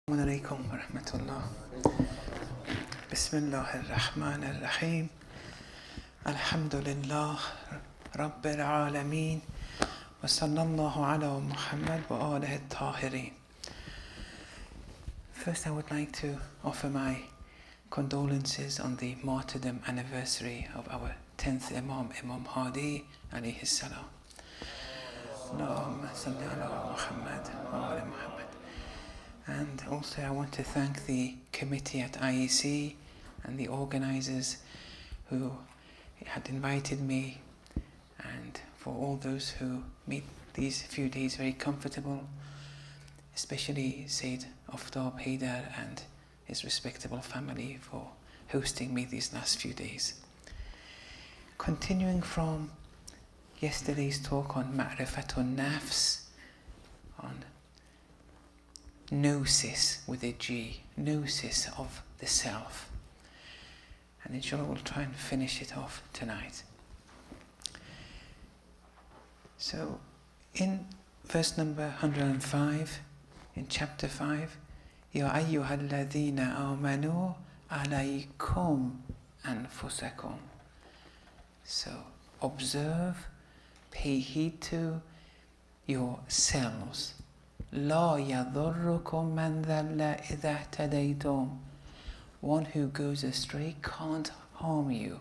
السلام عليكم ورحمة الله. بسم الله الرحمن الرحيم. الحمد لله رب العالمين وصلى الله على محمد وآله الطاهرين. First, I would like to offer my condolences on the martyrdom anniversary of our 10th Imam, Imam Hadi alayhi salam. Allahumma salli ala Muhammad wa ala Muhammad. And also I want to thank the committee at IEC and the organizers who had invited me, and for all those who made these few days very comfortable, especially Sayyid Aftab Haidar and his respectable family for hosting me these last few days. Continuing from yesterday's talk on Ma'rifatun Nafs, on gnosis with a G, gnosis of the self. And inshallah we'll try and finish it off tonight. So in verse number 105, in chapter 5, Ya ayyuhal ladhina amanu alaykum anfusakum. So observe, pay heed to yourselves. لا يضركم من ضل إذا اهتديتم. One who goes astray can't harm you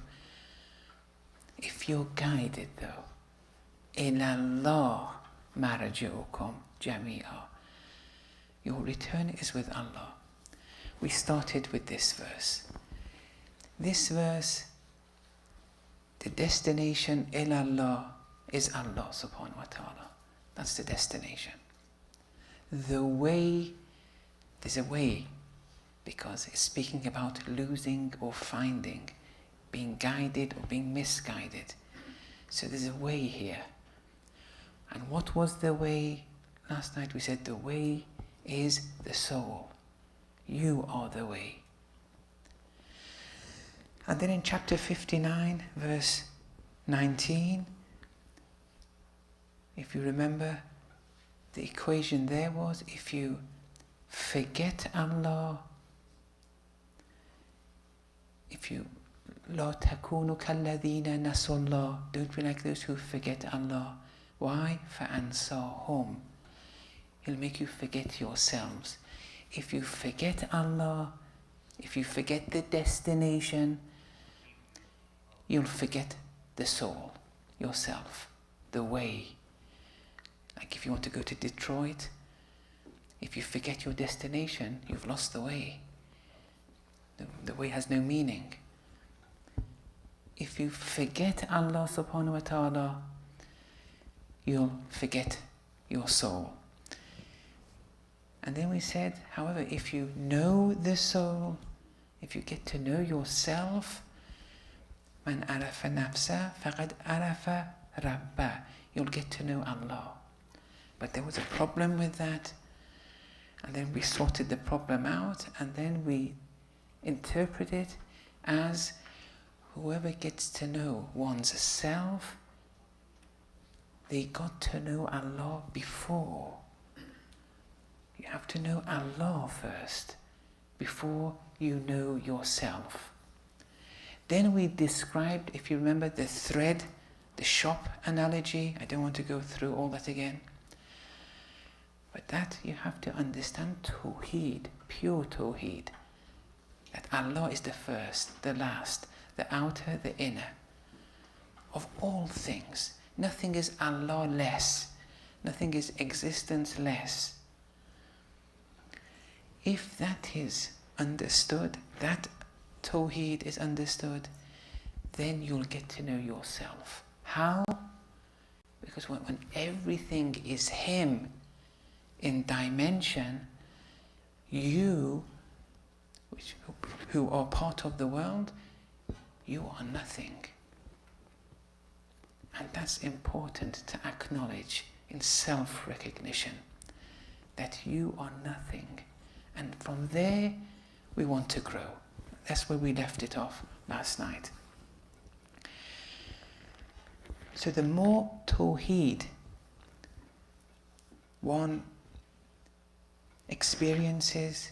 if you're guided though. إلى الله مرجعكم جميعا. Your return is with Allah. We started with this verse. This verse, the destination إلى الله is Allah subhanahu wa ta'ala. That's the destination. The way, there's a way, because it's speaking about losing or finding, being guided or being misguided. So there's a way here. And what was the way? Last night we said the way is the soul. You are the way. And then in chapter 59, verse 19, if you remember, the equation there was, if you forget Allah, if you لا تكونوا كالذين نسوا الله, don't be like those who forget Allah. Why? فأنساهم. He'll make you forget yourselves. If you forget Allah, if you forget the destination, you'll forget the soul, yourself, the way. Like if you want to go to Detroit, if you forget your destination, you've lost the way. The way has no meaning. If you forget Allah subhanahu wa ta'ala, you'll forget your soul. And then we said, however, if you know the soul, if you get to know yourself, man arafa nafsa faqad arafa rabba, you'll get to know Allah. But there was a problem with that, and then we sorted the problem out, and then we interpret it as whoever gets to know one's self, they got to know Allah before. You have to know Allah first before you know yourself. Then we described, if you remember, the thread, the shop analogy. I don't want to go through all that again. But that you have to understand Tawheed, pure Tawheed. That Allah is the first, the last, the outer, the inner. Of all things, nothing is Allah less. Nothing is existence less. If that is understood, that Tawheed is understood, then you'll get to know yourself. How? Because when everything is Him in dimension, you, who are part of the world, you are nothing. And that's important to acknowledge in self-recognition, that you are nothing. And from there, we want to grow. That's where we left it off last night. So the more Tawheed one experiences,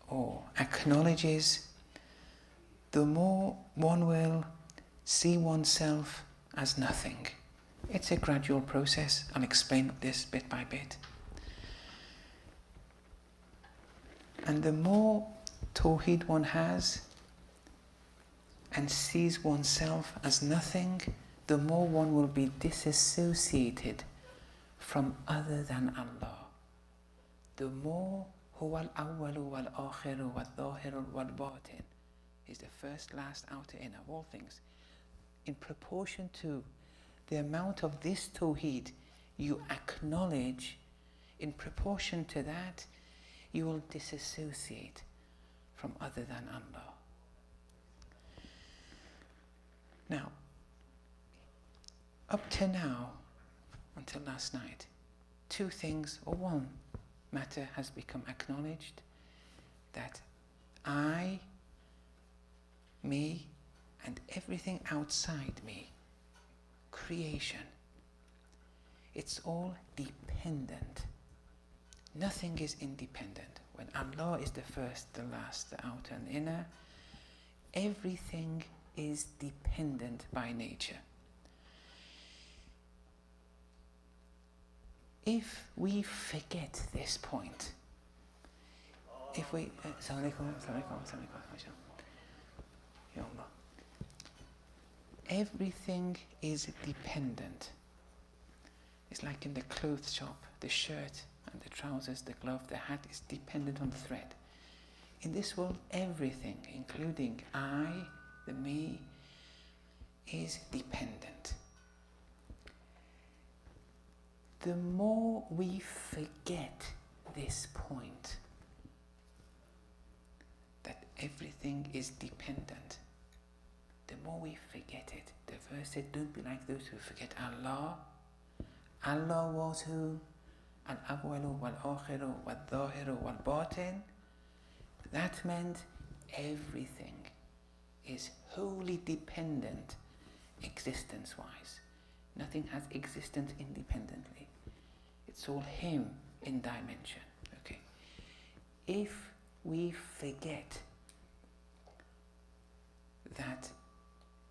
or acknowledges, the more one will see oneself as nothing. It's a gradual process. I'll explain this bit by bit. And the more Tawheed one has and sees oneself as nothing, the more one will be disassociated from other than Allah. The more Huwa al-awwalu wal-akhiru wal-dhahiru wal-batin is the first, last, outer, inner, of all things. In proportion to the amount of this Tawheed you acknowledge, in proportion to that, you will disassociate from other than Allah. Now, up to now, until last night, two things, or one matter has become acknowledged, that I, me, and everything outside me, creation, it's all dependent. Nothing is independent. When Allah is the first, the last, the outer and inner, everything is dependent by nature. If we forget this point, if we... Assalamu alaikum, assalamu alaikum, assalamu alaikum. Ya Allah. Everything is dependent. It's like in the clothes shop, the shirt and the trousers, the glove, the hat is dependent on the thread. In this world, everything, including I, the me, is dependent. The more we forget this point, that everything is dependent, the more we forget it. The verse said, don't be like those who forget Allah. Allah was who? Al-awwalu wal-akhiru wal-dhahiru wal-batin. That meant everything is wholly dependent existence-wise. Nothing has existence independently. It's all Him in dimension. Okay. If we forget that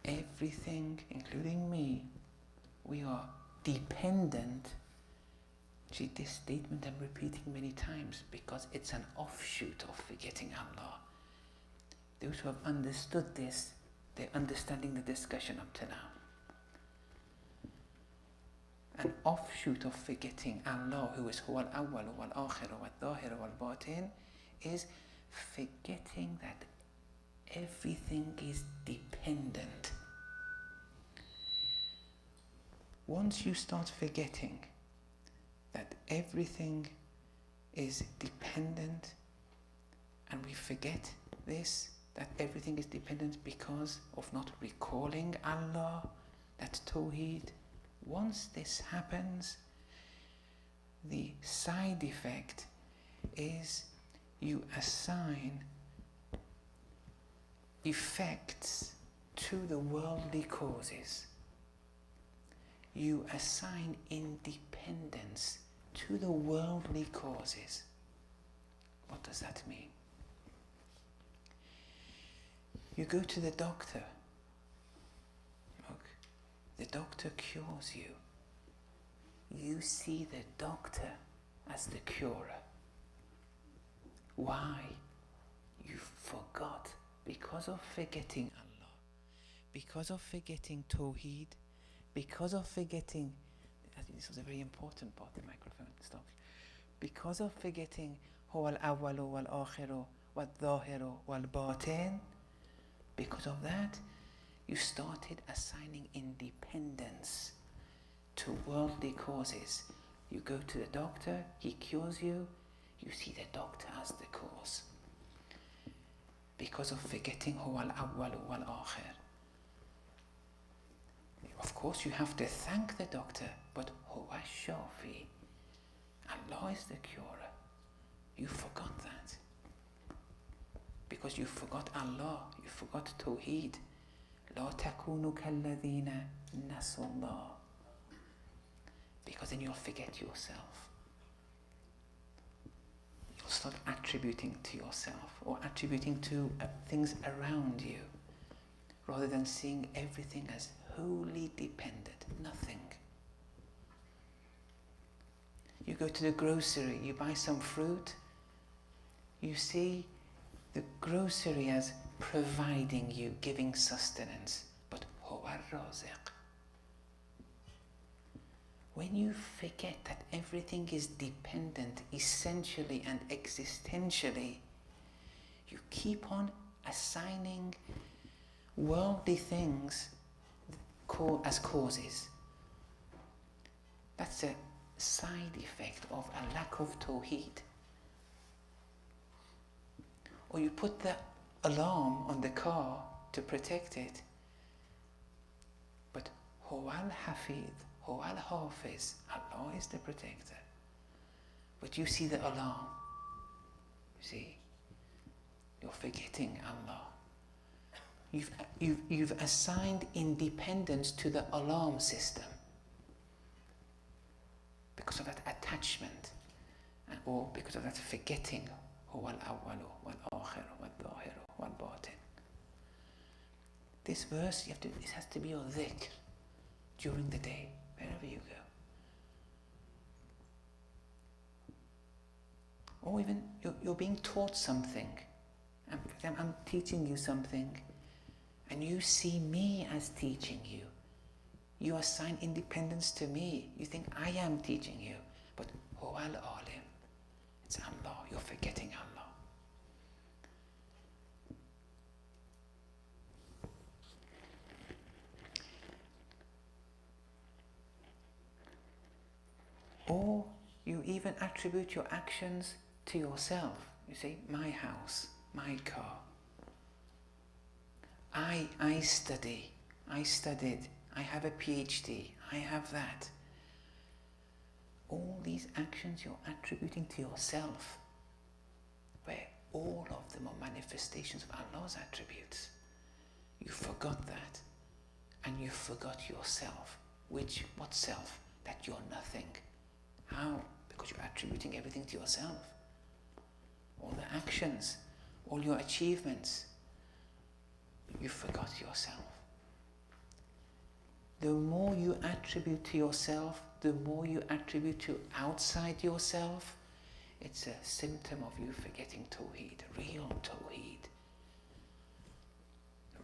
everything, including me, we are dependent. See, this statement I'm repeating many times because it's an offshoot of forgetting Allah. Those who have understood this, they're understanding the discussion up to now. An offshoot of forgetting Allah, who is Huwa al-awwalu wal-akhiru wal-dhahiru wal-batin, is forgetting that everything is dependent. Once you start forgetting that everything is dependent, and we forget this, that everything is dependent because of not recalling Allah, that Tawheed, once this happens, the side effect is you assign effects to the worldly causes. You assign independence to the worldly causes. What does that mean? You go to the doctor. Look, the doctor cures you. You see the doctor as the curer. Why? You forgot. Because of forgetting Allah, because of forgetting Tawheed, because of forgetting, I think this was a very important part, the microphone stopped. Because of forgetting Huwa al-awwalu wal-akhiru wal-dhahiru wal-batin, because of that, you started assigning independence to worldly causes. You go to the doctor, he cures you, you see the doctor as the cause. Because of forgetting Huwa al-awwalu wal-akhir. Of course, you have to thank the doctor, but Huwa al-shafi, Allah is the curer. You forgot that. Because you forgot Allah, you forgot Tawheed. La takunu kalladhina nasullah. Because then you'll forget yourself. You'll start attributing to yourself or attributing to things around you, rather than seeing everything as wholly dependent, nothing. You go to the grocery, you buy some fruit, you see the grocery as providing you, giving sustenance, but huwa ar-raziq. When you forget that everything is dependent essentially and existentially, you keep on assigning worldly things as causes. That's a side effect of a lack of tawheed. Or you put the alarm on the car to protect it, but huwa al-hafidh, huwa al-hafiz, Allah is the protector. But you see the alarm, you see, you're forgetting Allah. You've assigned independence to the alarm system because of that attachment, or because of that forgetting. هو الأول والآخر والظاهر والباطن. This verse, it has to be your dhikr during the day, wherever you go. Or even you're being taught something. I'm teaching you something, and you see me as teaching you. You assign independence to me. You think I am teaching you, but huwa al-alim. It's Allah. You're forgetting Allah. Or you even attribute your actions to yourself. You say, my house, my car. I studied, I have a PhD, I have that. All these actions you're attributing to yourself, where all of them are manifestations of Allah's attributes. You forgot that, and you forgot yourself. What self? That you're nothing. How? Because you're attributing everything to yourself. All the actions, all your achievements, you forgot yourself. The more you attribute to yourself, the more you attribute to outside yourself, it's a symptom of you forgetting tawheed, real tawheed.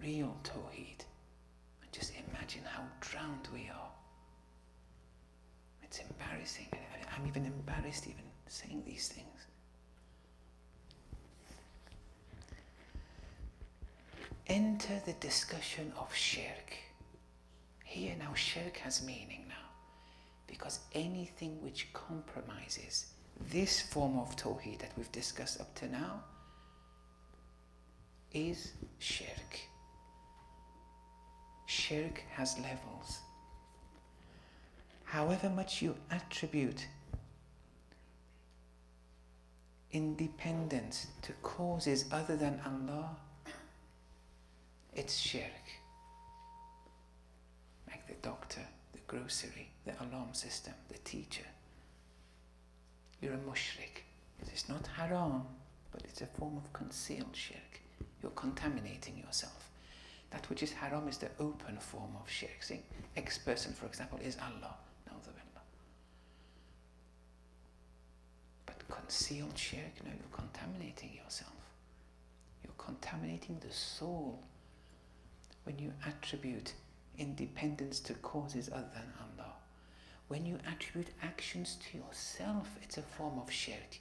Real tawheed. And just imagine how drowned we are. It's embarrassing. I'm even embarrassed even saying these things. Enter the discussion of shirk. Here now shirk has meaning now, because anything which compromises this form of tawheed that we've discussed up to now is shirk. Shirk has levels. However much you attribute independence to causes other than Allah, it's shirk. Like the doctor, the grocery, the alarm system, the teacher. You're a mushrik. It's not haram, but it's a form of concealed shirk. You're contaminating yourself. That which is haram is the open form of shirk. Saying X person, for example, is Allah. But concealed shirk, no, you're contaminating yourself. You're contaminating the soul when you attribute independence to causes other than Allah. When you attribute actions to yourself, it's a form of shirk.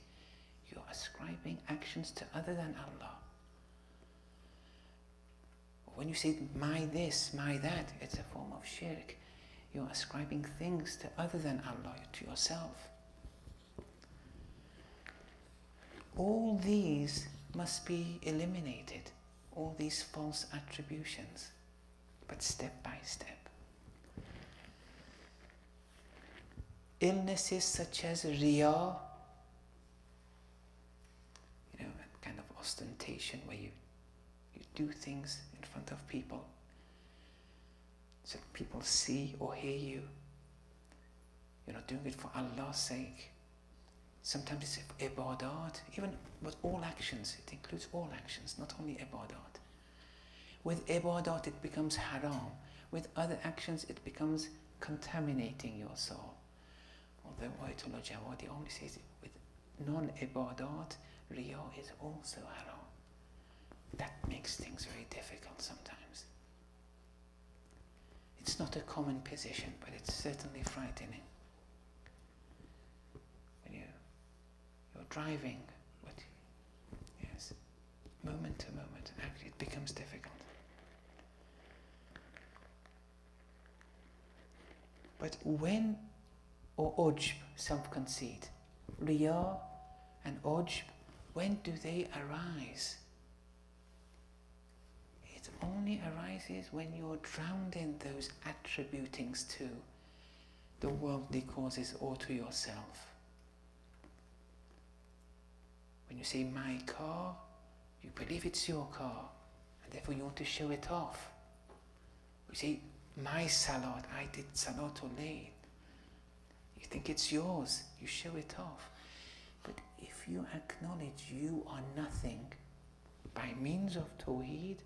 You're ascribing actions to other than Allah. When you say my this, my that, it's a form of shirk. You're ascribing things to other than Allah, to yourself. All these must be eliminated, all these false attributions, but step by step. Illnesses such as riya, a kind of ostentation where you do things in front of people so that people see or hear you. You're not doing it for Allah's sake. Sometimes it's ibadat, even with all actions, it includes all actions, not only ibadat. With ibadat it becomes haram. With other actions it becomes contaminating your soul. Although Ayatollah Jawadi only says with non-ibadat, riya is also haram. That makes things very difficult sometimes. It's not a common position, but it's certainly frightening. When you're driving, but yes, moment to moment, actually it becomes difficult. But when, or ujb, self-conceit, riya and ujb, when do they arise? It only arises when you're drowned in those attributings to the worldly causes or to yourself. When you say my car, you believe it's your car, and therefore you want to show it off. You say my salat, I did salatul layl. You think it's yours, you show it off. But if you acknowledge you are nothing by means of tawheed,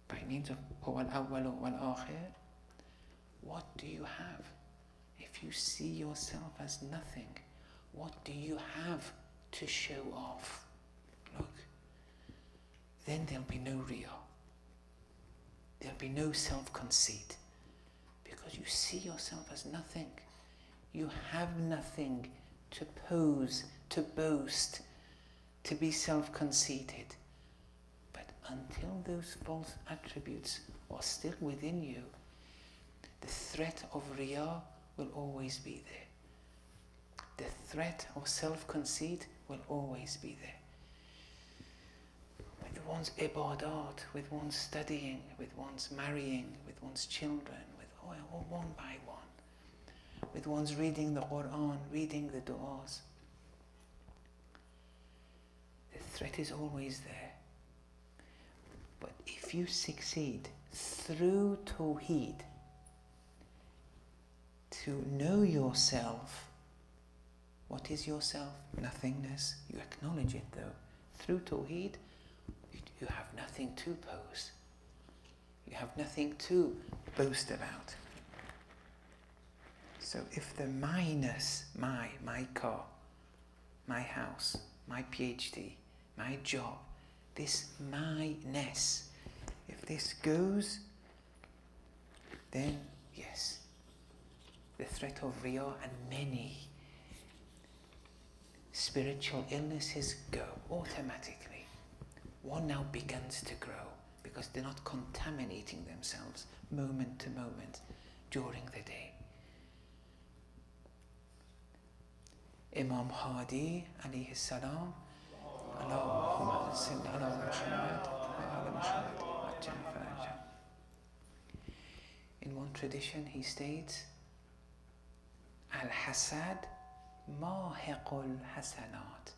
by means of huwa al-awwal wal-akhir, what do you have? If you see yourself as nothing, what do you have to show off? Look, then there'll be no riya. There'll be no self-conceit, because you see yourself as nothing. You have nothing to pose, to boast, to be self-conceited. But until those false attributes are still within you, the threat of riya will always be there. The threat of self-conceit will always be there. With one's ibadat, with one's studying, with one's marrying, with one's children, with all one by one, with one's reading the Quran, reading the du'as. The threat is always there. But if you succeed through tawheed to know yourself, what is yourself? Nothingness. You acknowledge it though. Through tawheed, you have nothing to pose. You have nothing to boast about. So if the myness, my car, my house, my PhD, my job, this myness, if this goes, then yes, the threat of riya and many spiritual illnesses go automatically. One now begins to grow because they're not contaminating themselves moment to moment during the day. Imam Hadi alayhi salam, Allahumma salli ala Muhammad wa ala Muhammad. In one tradition he states, Al-Hasad mahiqul hasanat.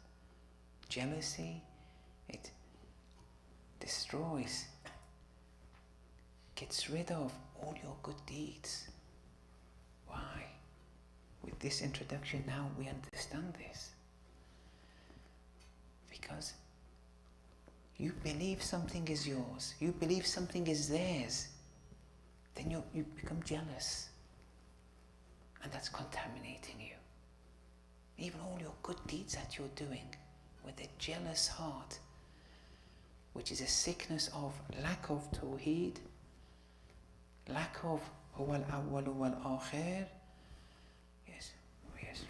Jealousy, it destroys, gets rid of all your good deeds. Why? With this introduction now we understand this. Because you believe something is yours, you believe something is theirs, then you become jealous. And that's contaminating you. Even all your good deeds that you're doing with a jealous heart, which is a sickness of lack of tawheed, lack of huwa al-awwal wal-akhir. Yes,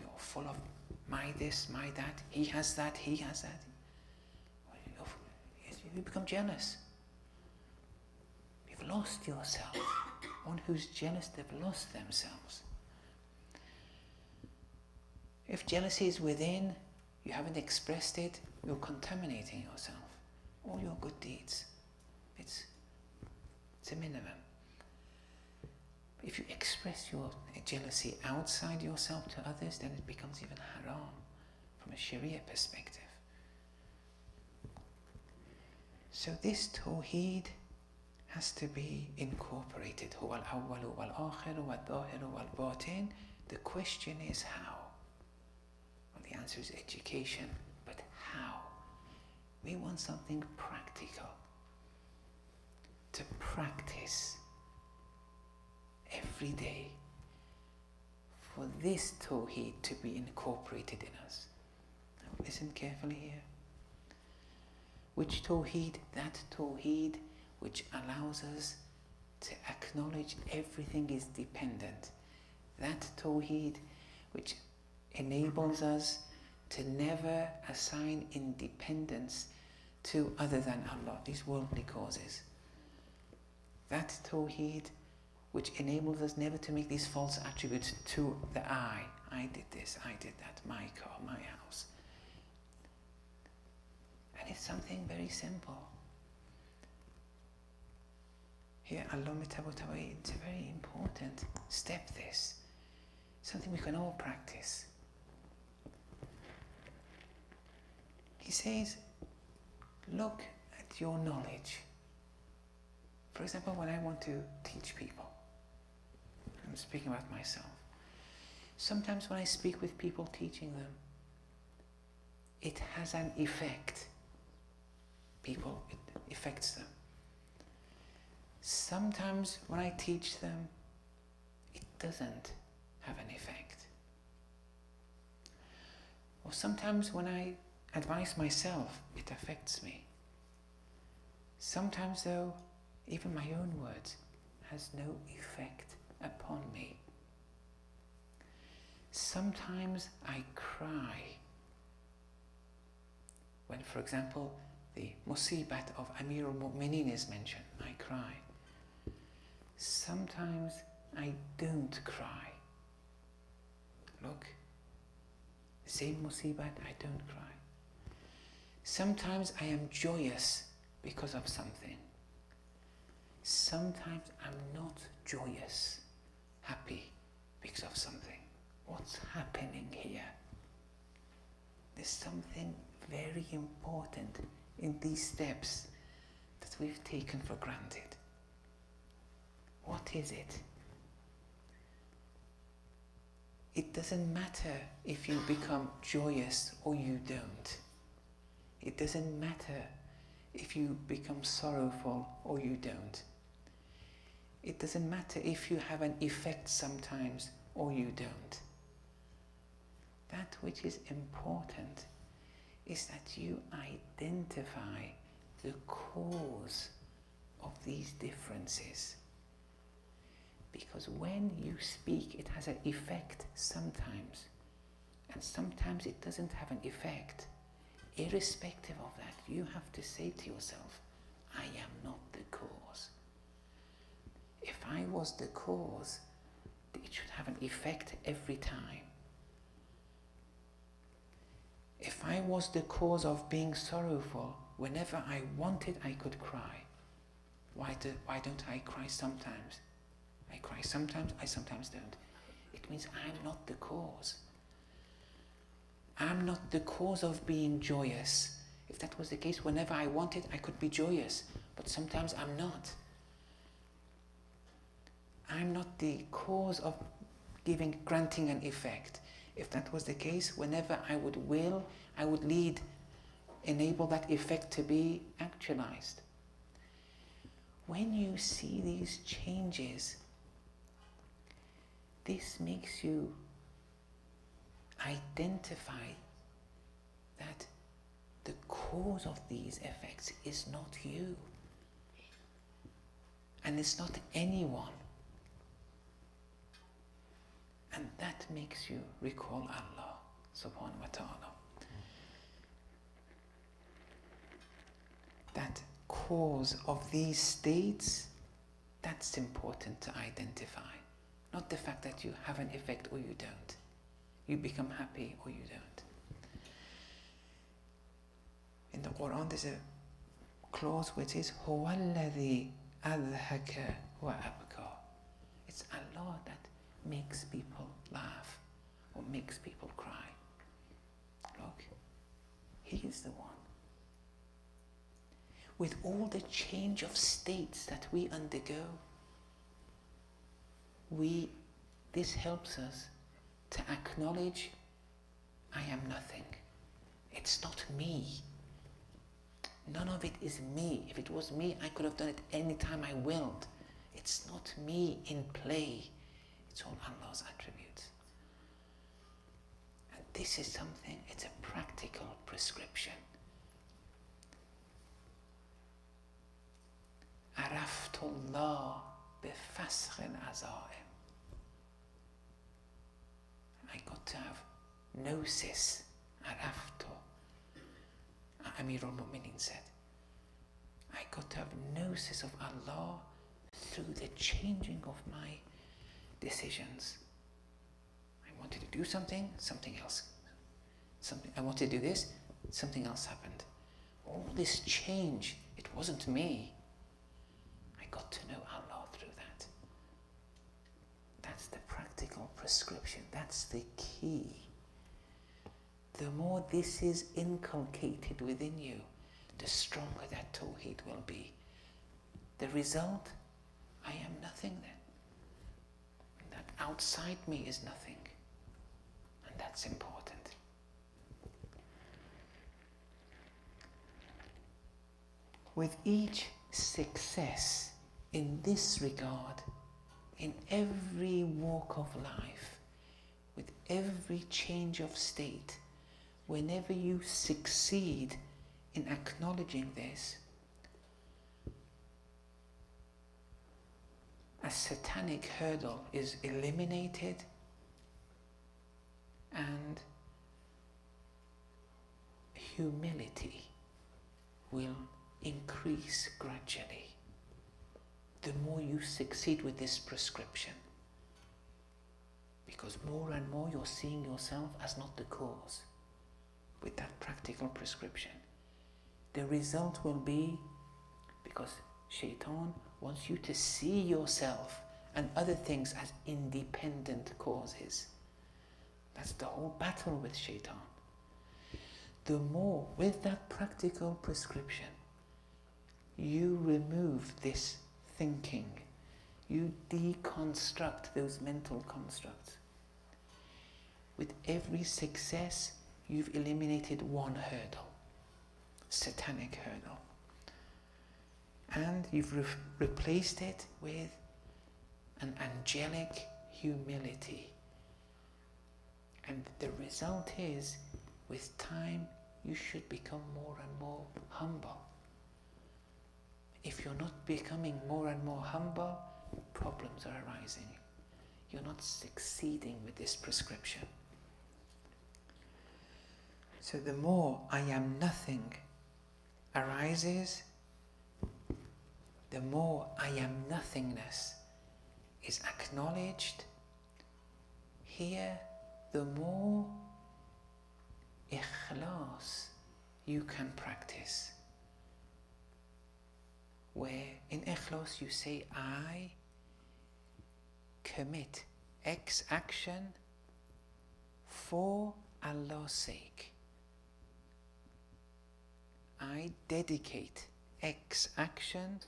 you're full of my this, my that, he has that, he has that. Yes, you become jealous. You've lost yourself. One who's jealous, they've lost themselves. If jealousy is within, you haven't expressed it, you're contaminating yourself. All your good deeds. It's a minimum. If you express your jealousy outside yourself to others, then it becomes even haram from a Sharia perspective. So this tawheed has to be incorporated. Huwa al-awwal wal-akhir wal-zahir wal-batin. The question is how? Well, the answer is education. But how? We want something practical. To practice every day for this tawheed to be incorporated in us. Now listen carefully here. Which tawheed? That tawheed which allows us to acknowledge everything is dependent. That tawheed which enables us to never assign independence to other than Allah, these worldly causes. That tawheed which enables us never to make these false attributes to the I. I did this, I did that, my car, my house. And it's something very simple. Here, Allah Mitabotawi, it's a very important step, this. Something we can all practice. He says, look at your knowledge. For example, when I want to teach people, I'm speaking about myself. Sometimes when I speak with people teaching them, it has an effect. People, it affects them. Sometimes when I teach them, it doesn't have an effect. Or sometimes when I advise myself, it affects me. Sometimes though, even my own words has no effect upon me. Sometimes I cry when, for example, the musibat of Amir al-Mu'mineen is mentioned. I cry. Sometimes I don't cry. Look, the same musibat, I don't cry. Sometimes I am joyous because of something. Sometimes I'm not joyous, happy because of something. What's happening here? There's something very important in these steps that we've taken for granted. What is it? It doesn't matter if you become joyous or you don't. It doesn't matter if you become sorrowful or you don't. It doesn't matter if you have an effect sometimes or you don't. That which is important is that you identify the cause of these differences. Because when you speak, it has an effect sometimes, and sometimes it doesn't have an effect. Irrespective of that, you have to say to yourself, I am not the cause. If I was the cause, it should have an effect every time. If I was the cause of being sorrowful, whenever I wanted, I could cry. Why don't I cry sometimes? I cry sometimes, I sometimes don't. It means I'm not the cause. I'm not the cause of being joyous. If that was the case, whenever I wanted, I could be joyous. But sometimes I'm not. I'm not the cause of granting an effect. If that was the case, whenever I would will, I would enable that effect to be actualized. When you see these changes, this makes you identify that the cause of these effects is not you. And it's not anyone. And that makes you recall Allah subhanahu wa ta'ala. That cause of these states, that's important to identify. Not the fact that you have an effect or you don't. You become happy or you don't. In the Quran there's a clause which is هُوَ الَّذِي أَضْحَكَ وَأَبْكَى. It's Allah that makes people laugh or makes people cry. Look, He is the one. With all the change of states that we undergo, this helps us to acknowledge I am nothing. It's not me. None of it is me. If it was me, I could have done it any time I willed. It's not me in play. It's all Allah's attributes. And this is something, it's a practical prescription. عرفت الله بفسخ العزائم. I got to have gnosis. عرفت. Amir al-Mu'minin said, I got to have gnosis of Allah through the changing of my decisions. I wanted to do something, something else. I wanted to do this, something else happened. All this change, it wasn't me. I got to know Allah through that. That's the practical prescription. That's the key. The more this is inculcated within you, the stronger that tawheed will be. The result, I am nothing then. That outside me is nothing. And that's important. With each success in this regard, in every walk of life, with every change of state, whenever you succeed in acknowledging this, a satanic hurdle is eliminated and humility will increase gradually. The more you succeed with this prescription, because more and more you're seeing yourself as not the cause. With that practical prescription, the result will be, because Shaitan wants you to see yourself and other things as independent causes. That's the whole battle with Shaitan. The more, with that practical prescription, you remove this thinking, you deconstruct those mental constructs. With every success, you've eliminated one hurdle, satanic hurdle. And you've replaced it with an angelic humility. And the result is, with time, you should become more and more humble. If you're not becoming more and more humble, problems are arising. You're not succeeding with this prescription. So the more I am nothing arises, the more I am nothingness is acknowledged. Here, the more ikhlas you can practice. Where in ikhlas you say, I commit X action for Allah's sake. I dedicate X action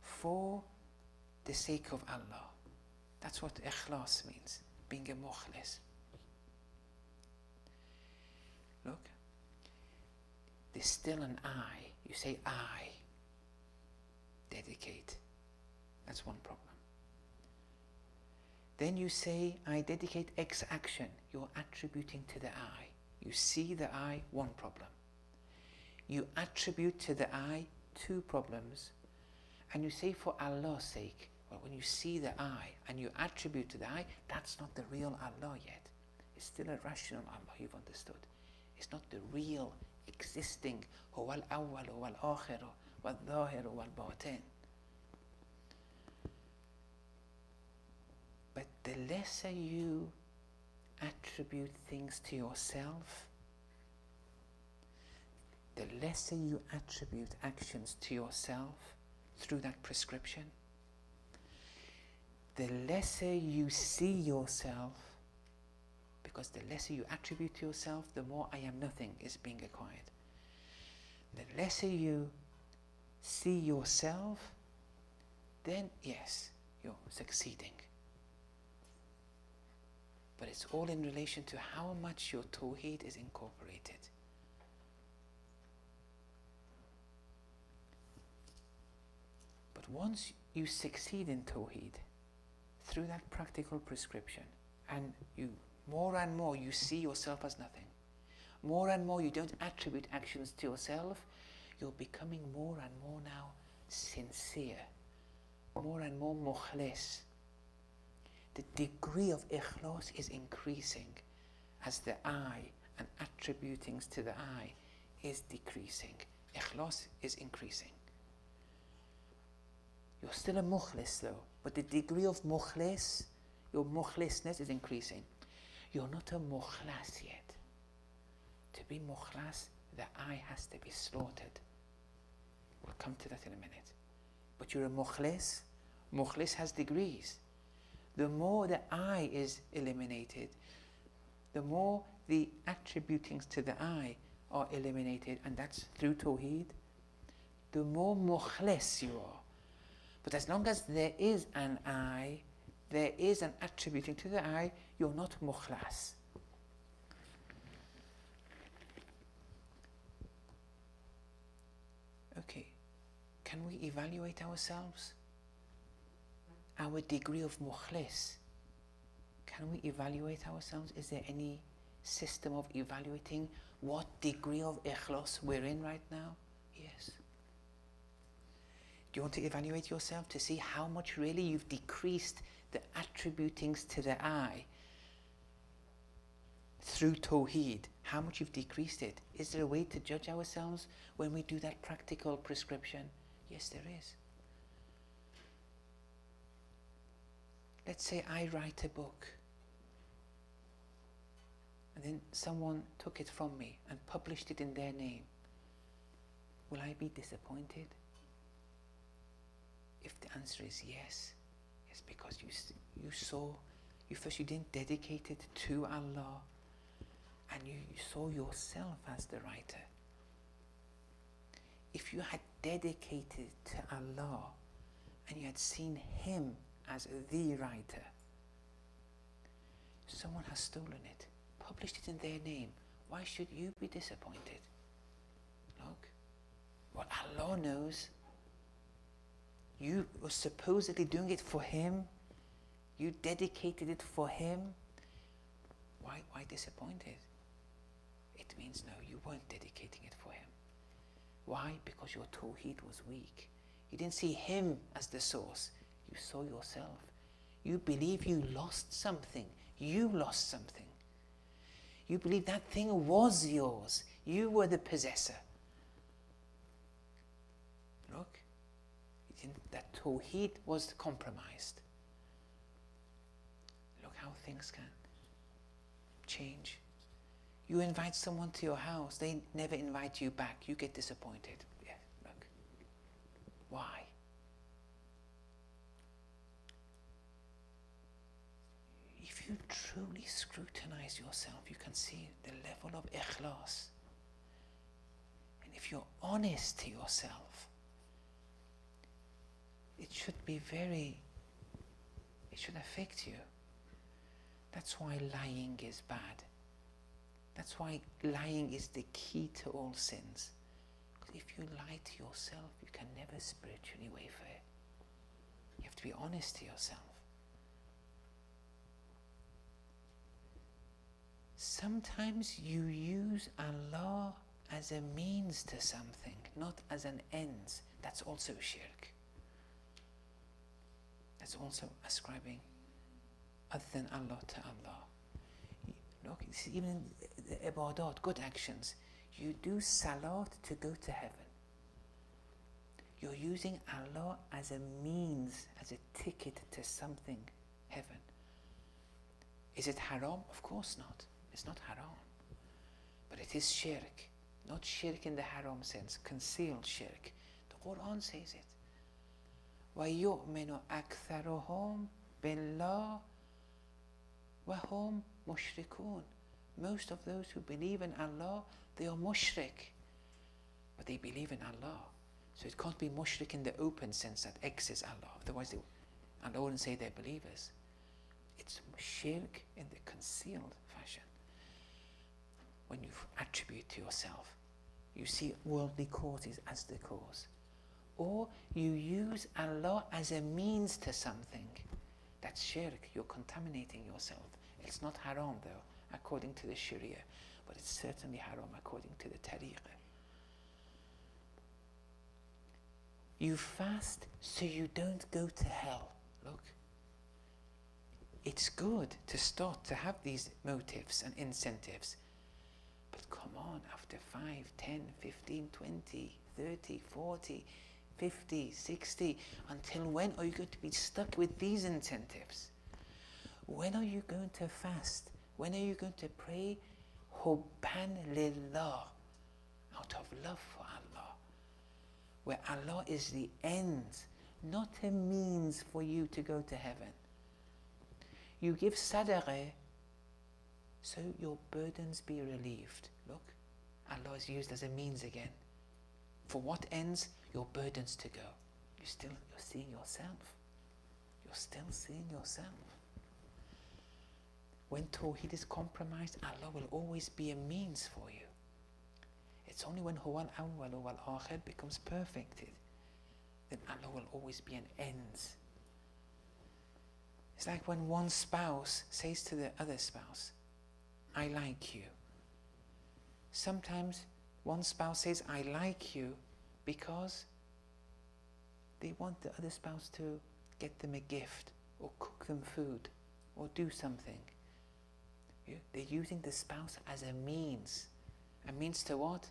for the sake of Allah. That's what ikhlas means, being a mukhlis. Look, there's still an I. You say I dedicate. That's one problem. Then you say, I dedicate X action. You're attributing to the I. You see the I, one problem. You attribute to the I, two problems. And you say, for Allah's sake. Well, when you see the I and you attribute to the I, that's not the real Allah yet. It's still a rational Allah, you've understood. It's not the real existing huwa al-awwal, huwa al-akhir, huwa al-zahir, huwa al-batin. But the lesser you attribute things to yourself, the lesser you attribute actions to yourself through that prescription, the lesser you see yourself, because the lesser you attribute to yourself, the more I am nothing is being acquired. The lesser you see yourself, then yes, you're succeeding. But it's all in relation to how much your tawheed is incorporated. But once you succeed in tawheed, through that practical prescription, and you more and more you see yourself as nothing, more and more you don't attribute actions to yourself, you're becoming more and more now sincere, more and more mukhlis. The degree of ikhlas is increasing as the I and attributing to the I is decreasing. Ikhlas is increasing. You're still a mukhlis though, but the degree of mukhlis, your mukhlisness is increasing. You're not a mukhlas yet. To be mukhlas, the I has to be slaughtered. We'll come to that in a minute. But you're a mukhlis. Mukhlis has degrees. The more the I is eliminated, the more the attributings to the I are eliminated, and that's through tawheed, the more mukhlis you are. But as long as there is an I, there is an attributing to the I, you're not mukhlas. Okay, can we evaluate ourselves? Our degree of mukhlis. Can we evaluate ourselves? Is there any system of evaluating what degree of ikhlas we're in right now? Yes. Do you want to evaluate yourself to see how much really you've decreased the attributings to the I through tawheed? How much you've decreased it? Is there a way to judge ourselves when we do that practical prescription? Yes, there is. Let's say I write a book and then someone took it from me and published it in their name. Will I be disappointed? If the answer is yes, it's because you didn't dedicate it to Allah, and you saw yourself as the writer. If you had dedicated to Allah and you had seen Him as the writer, someone has stolen it, published it in their name. Why should you be disappointed? Look, what Allah knows. You were supposedly doing it for Him. You dedicated it for Him. Why disappointed? It means no, you weren't dedicating it for Him. Why? Because your tawheed was weak. You didn't see Him as the source. You saw yourself. You believe you lost something. You lost something. You believe that thing was yours. You were the possessor. Look. That tawheed was compromised. Look how things can change. You invite someone to your house, they never invite you back, you get disappointed. Yeah, look. Why? If you truly scrutinize yourself, you can see the level of ikhlas. And if you're honest to yourself, it should affect you. That's why lying is bad. That's why lying is the key to all sins. Because if you lie to yourself, you can never spiritually waver. You have to be honest to yourself. Sometimes you use Allah as a means to something, not as an end. That's also shirk. That's also ascribing other than Allah to Allah. Look, even the ibadat, good actions. You do salat to go to heaven. You're using Allah as a means, as a ticket to something, heaven. Is it haram? Of course not. It's not haram. But it is shirk. Not shirk in the haram sense, concealed shirk. The Quran says it. وَيُؤْمِنُ أَكْثَرُهُمْ بِاللَّهِ وَهُمْ مُشْرِكُونَ. Most of those who believe in Allah, they are mushrik. But they believe in Allah. So it can't be mushrik in the open sense that X is Allah. Otherwise, Allah wouldn't say they're believers. It's shirk in the concealed fashion. When you attribute to yourself, you see worldly causes as the cause. Or you use Allah as a means to something. That's shirk. You're contaminating yourself. It's not haram though, according to the Sharia, but it's certainly haram according to the Tariqah. You fast so you don't go to hell. Look, it's good to start to have these motives and incentives. But come on, after 5, 10, 15, 20, 30, 40, 50, 60, until when are you going to be stuck with these incentives? When are you going to fast? When are you going to pray hubban lillah, out of love for Allah, where Allah is the end, not a means for you to go to heaven? You give sadaqah so your burdens be relieved. Look, Allah is used as a means again. For what ends? Your burdens to go. You're seeing yourself. You're still seeing yourself. When Tawheed is compromised, Allah will always be a means for you. It's only when Huwa al-Awwal wa al-Akhir becomes perfected, then Allah will always be an end. It's like when one spouse says to the other spouse, I like you. Sometimes one spouse says, I like you, because they want the other spouse to get them a gift, or cook them food, or do something. They're using the spouse as a means. A means to what?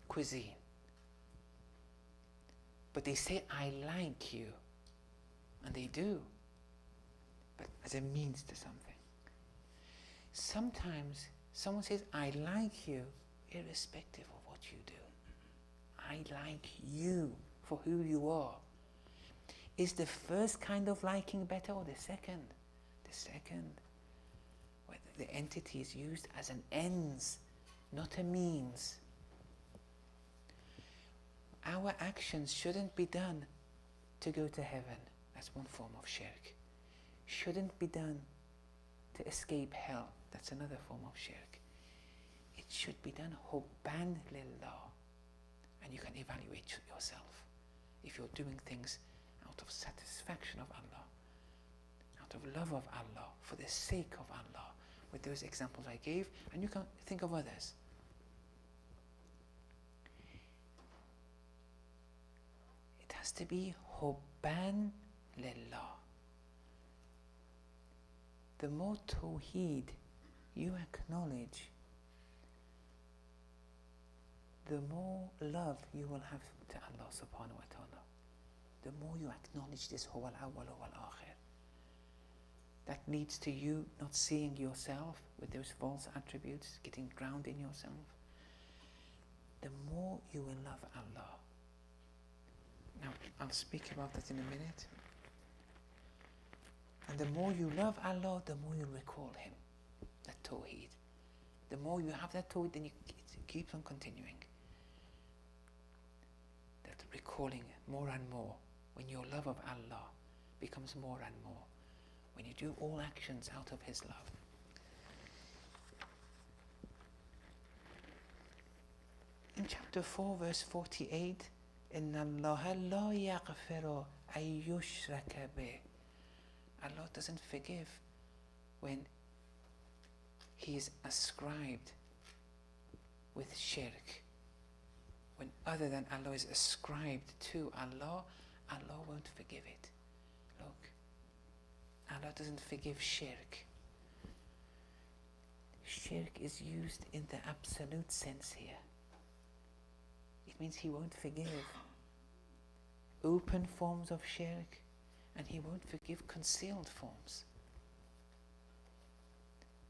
Cuisine. But they say, I like you. And they do. But as a means to something. Sometimes someone says, I like you, irrespective of what you do. I like you for who you are. Is the first kind of liking better or the second? The second. Where the entity is used as an ends, not a means. Our actions shouldn't be done to go to heaven. That's one form of shirk. Shouldn't be done to escape hell. That's another form of shirk. It should be done hubban lillah. And you can evaluate yourself. If you're doing things out of satisfaction of Allah, out of love of Allah, for the sake of Allah, with those examples I gave, and you can think of others. It has to be hubban lillah. The more tawheed you acknowledge, the more love you will have to Allah subhanahu wa ta'ala. The more you acknowledge this huwa al-awwal wa al-akhir. That leads to you not seeing yourself with those false attributes, getting drowned in yourself. The more you will love Allah. Now, I'll speak about that in a minute. And the more you love Allah, the more you recall Him. That tawheed. The more you have that tawheed, then it keeps on continuing. That recalling more and more. When your love of Allah becomes more and more. When you do all actions out of His love. In chapter 4, verse 48, إِنَّ اللَّهَ لَا يَغْفِرُ أَن يُشْرَكَ بِهِ. Allah doesn't forgive when He is ascribed with shirk. When other than Allah is ascribed to Allah, Allah won't forgive it. Look, Allah doesn't forgive shirk. Shirk is used in the absolute sense here. It means He won't forgive open forms of shirk, and He won't forgive concealed forms.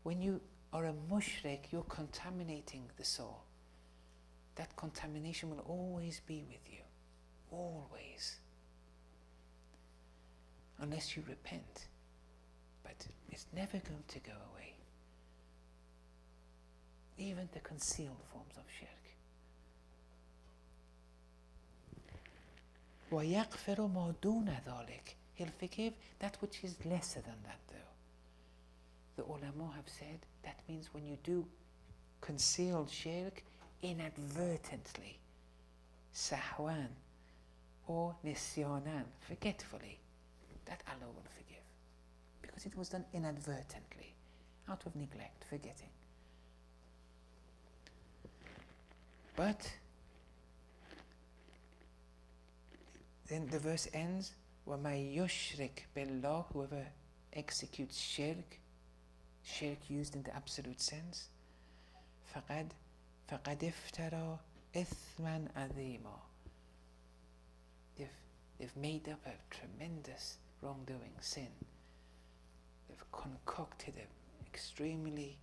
When you are a mushrik, you're contaminating the soul. That contamination will always be with you. Always. Unless you repent. But it's never going to go away. Even the concealed forms of shirk. وَيَغْفِرُ مَا دُونَ ذَلِكَ. He'll forgive that which is lesser than that though. the ulama have said that means when you do concealed shirk inadvertently, sahwan or nisyanan, forgetfully, that Allah will forgive. Because it was done inadvertently, out of neglect, forgetting. But then the verse ends, وَمَن يُشْرِكْ بِاللَّهِ, whoever executes shirk used in the absolute sense, فَقَدْ افْتَرَى إِثْمًا عَظِيمًا, they've made up a tremendous wrongdoing, sin. They've concocted an extremely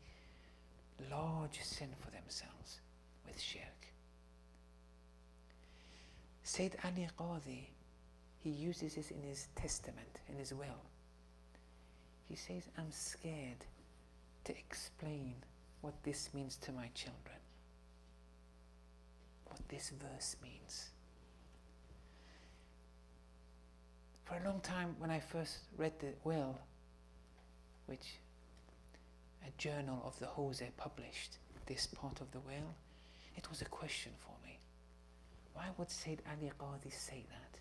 large sin for themselves with shirk. Sayyid Ali Qadhi, he uses this in his testament, in his will. He says, I'm scared to explain what this means to my children, what this verse means. For a long time, when I first read the will, which a journal of the Hose published, this part of the will, it was a question for me. Why would Sayyid Ali Qadhi say that?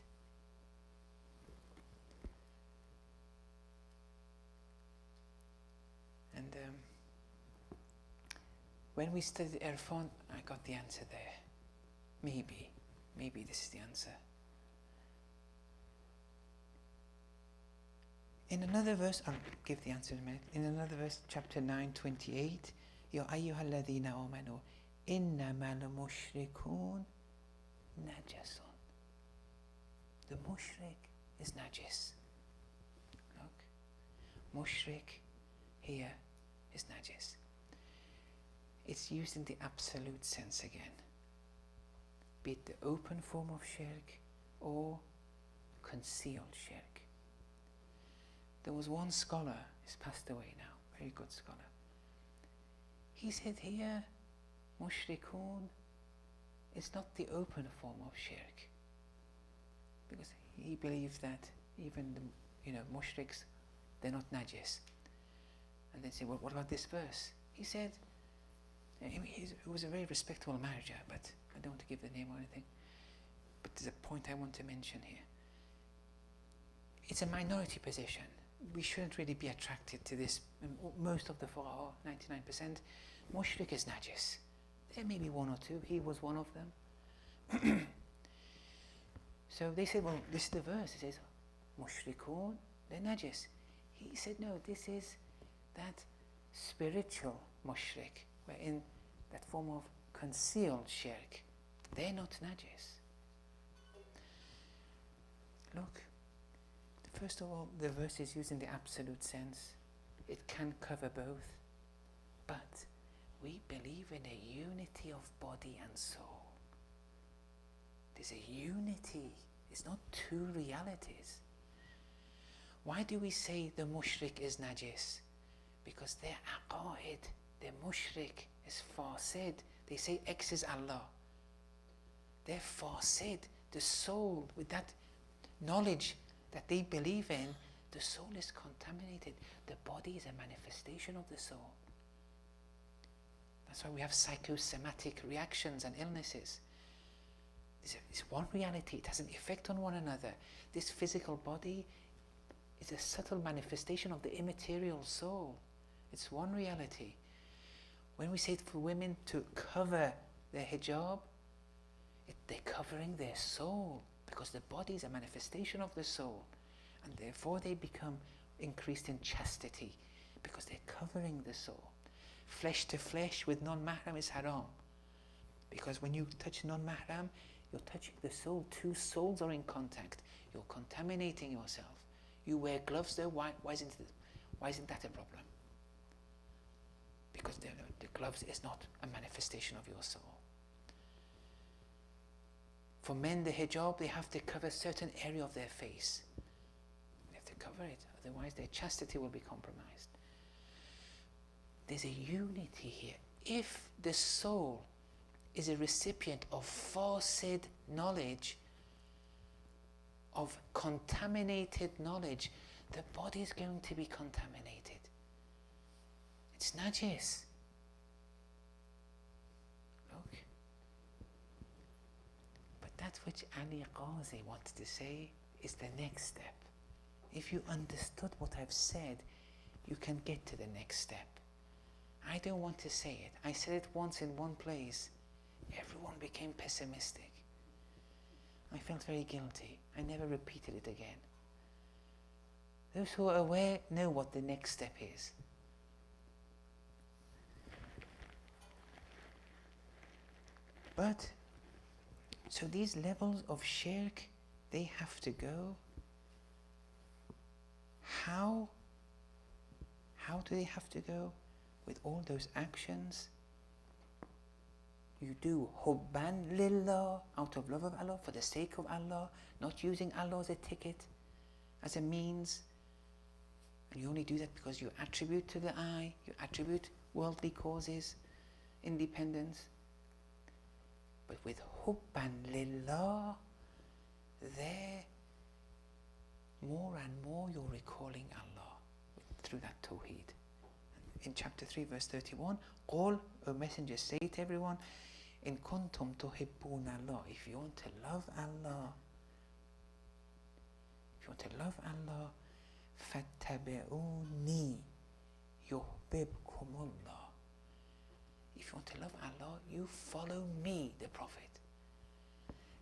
And when we studied Irfan, I got the answer there. Maybe this is the answer. In another verse, I'll give the answer in a minute. In another verse, chapter 9:28, Ya ayyuhal ladhina amanu, innamal mushrikun najasun. The mushrik is najis. Look, mushrik here is najis. It's used in the absolute sense again, be it the open form of shirk or concealed shirk. There was one scholar, he's passed away now, very good scholar. He said here, mushrikun is not the open form of shirk, because he believed that even the mushriks, they're not najis. And they said, well, what about this verse? He said, it was a very respectable marriage, but I don't want to give the name or anything. But there's a point I want to mention here. It's a minority position. We shouldn't really be attracted to this. Most of the fuqaha, 99%, mushrik is najis. There may be one or two. He was one of them. So they said, well, this is the verse. It says, mushrikun, they're najis. He said, no, this is that spiritual mushrik, where in that form of concealed shirk, they're not najis. Look, first of all, the verse is used in the absolute sense. It can cover both. But we believe in a unity of body and soul. There's a unity. It's not two realities. Why do we say the mushrik is najis? Because their aqa'id, their mushrik is fasid. They say X is Allah. They're fasid. The soul, with that knowledge that they believe in, the soul is contaminated. The body is a manifestation of the soul. That's why we have psychosomatic reactions and illnesses. It's one reality. It has an effect on one another. This physical body is a subtle manifestation of the immaterial soul. It's one reality. When we say for women to cover their hijab, they're covering their soul, because the body is a manifestation of the soul, and therefore they become increased in chastity, because they're covering the soul. Flesh to flesh with non-mahram is haram, because when you touch non-mahram, you're touching the soul. Two souls are in contact. You're contaminating yourself. You wear gloves though, why isn't that a problem? Because the gloves is not a manifestation of your soul. For men, the hijab, they have to cover a certain area of their face. They have to cover it, otherwise their chastity will be compromised. There's a unity here. If the soul is a recipient of fasid knowledge, of contaminated knowledge, the body is going to be contaminated. It's najis. Look. But that which Ali Qazi wants to say is the next step. If you understood what I've said, you can get to the next step. I don't want to say it. I said it once in one place. Everyone became pessimistic. I felt very guilty. I never repeated it again. Those who are aware know what the next step is. But, so these levels of shirk, they have to go. How do they have to go? With all those actions. You do hubban lillah, out of love of Allah, for the sake of Allah, not using Allah as a ticket, as a means. And you only do that because you attribute to the I, you attribute worldly causes, independence. But with hubban lillah, there, more and more you're recalling Allah through that tawheed. In chapter 3, verse 31, Qul, O messenger, say to everyone, in kuntum tuhibbuna Allah, if you want to love Allah, fattabi'uni yuhbibkumullah. If you want to love Allah, you follow me, the Prophet.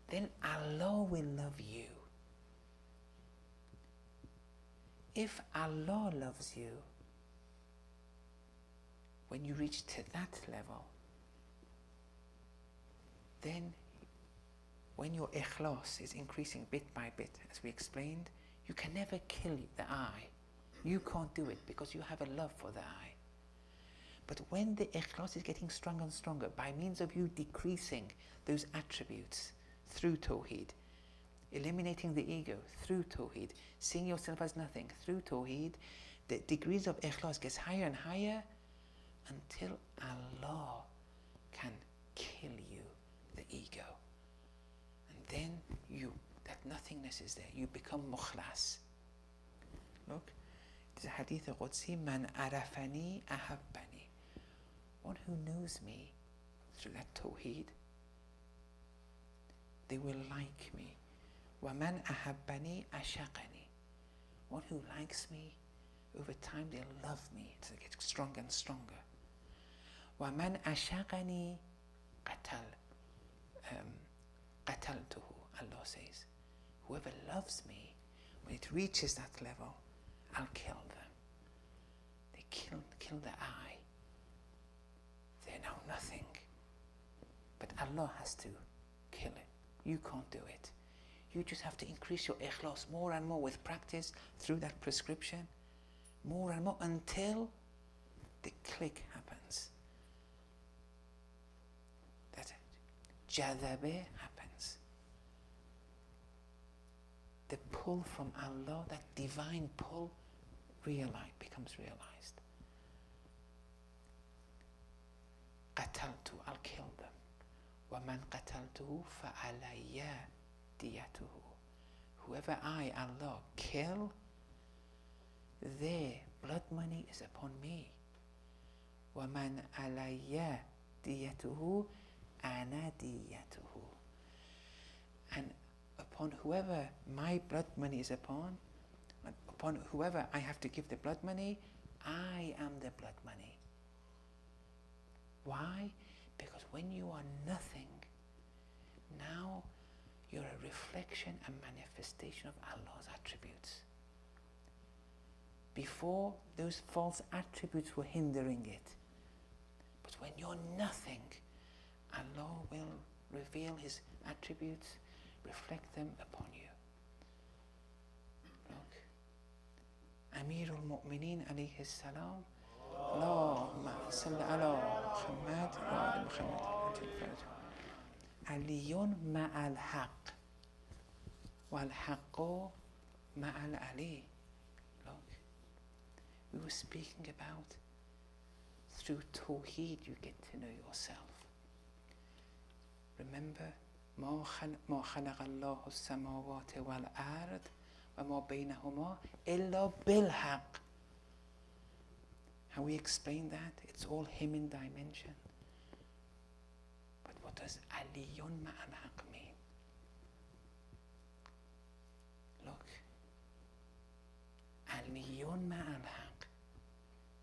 Then Allah will love you. If Allah loves you, when you reach to that level, then when your ikhlas is increasing bit by bit, as we explained, you can never kill the I. You can't do it because you have a love for the I. But when the ikhlas is getting stronger and stronger, by means of you decreasing those attributes through tawheed, eliminating the ego through tawheed, seeing yourself as nothing through tawheed, the degrees of ikhlas gets higher and higher until Allah can kill you, the ego. And then that nothingness is there. You become mukhlas. Look, there's a hadith of Qudsi, man arafani ahabbani. One who knows me through that tawheed, they will like me. Wa man ahabbani ashaqani. One who likes me, over time they'll love me. So it gets stronger and stronger. Wa man ashaqani qataltuhu. Allah says, whoever loves me, when it reaches that level, I'll kill them. They kill the I. They're now nothing. But Allah has to kill it. You can't do it. You just have to increase your ikhlas more and more with practice through that prescription, more and more until the click happens. That jadhabe happens. The pull from Allah, that divine pull, becomes realized. Qataltu, I'll kill them. وَمَنْ قَتَلْتُهُ فَعَلَيَّ دِيَتُهُ. Whoever I, Allah, kill, their blood money is upon me. وَمَنْ عَلَيَّ دِيَتُهُ أَنَا دِيَتُهُ. And upon whoever my blood money is upon whoever I have to give the blood money, I am the blood money. Why? Because when you are nothing, now you're a reflection and manifestation of Allah's attributes. Before, those false attributes were hindering it. But when you're nothing, Allah will reveal His attributes, reflect them upon you. Look, Amirul Mu'mineen alayhi salam, Allahumma salli ala Muhammad wa ala Muhammad. Aliyun ma'al haqq wal haqqu ma'al Ali. Look, we were speaking about through tawheed you get to know yourself. Remember, ما خلق الله السماوات والأرض وما بينهما إلا بالحق. How we explain that? It's all him in dimension. But what does aliyun ma'al haq mean? Look, aliyun ma'al haq.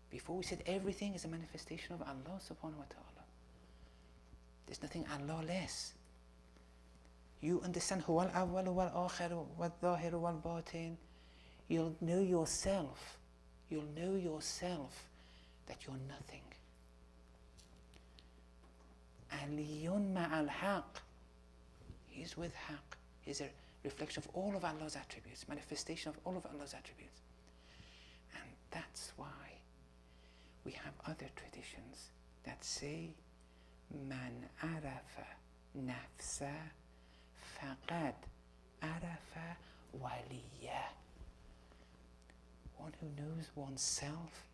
Before we said everything is a manifestation of Allah subhanahu wa ta'ala. There's nothing Allah less. You understand huwa al-awwal wal-akhir wal-zahir wal-batin. You'll know yourself. You'll know yourself that you're nothing. Aliyun ma'al haq. He's with haq. He's a reflection of all of Allah's attributes, manifestation of all of Allah's attributes. And that's why we have other traditions that say, Man arafa nafsa faqad arafa waliyah. One who knows oneself,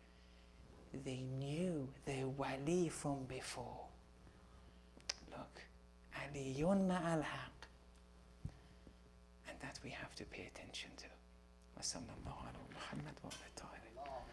they knew their wali from before. Look, aliyun ma'al haq. And that we have to pay attention to. وصلى الله على محمد وعلى آله.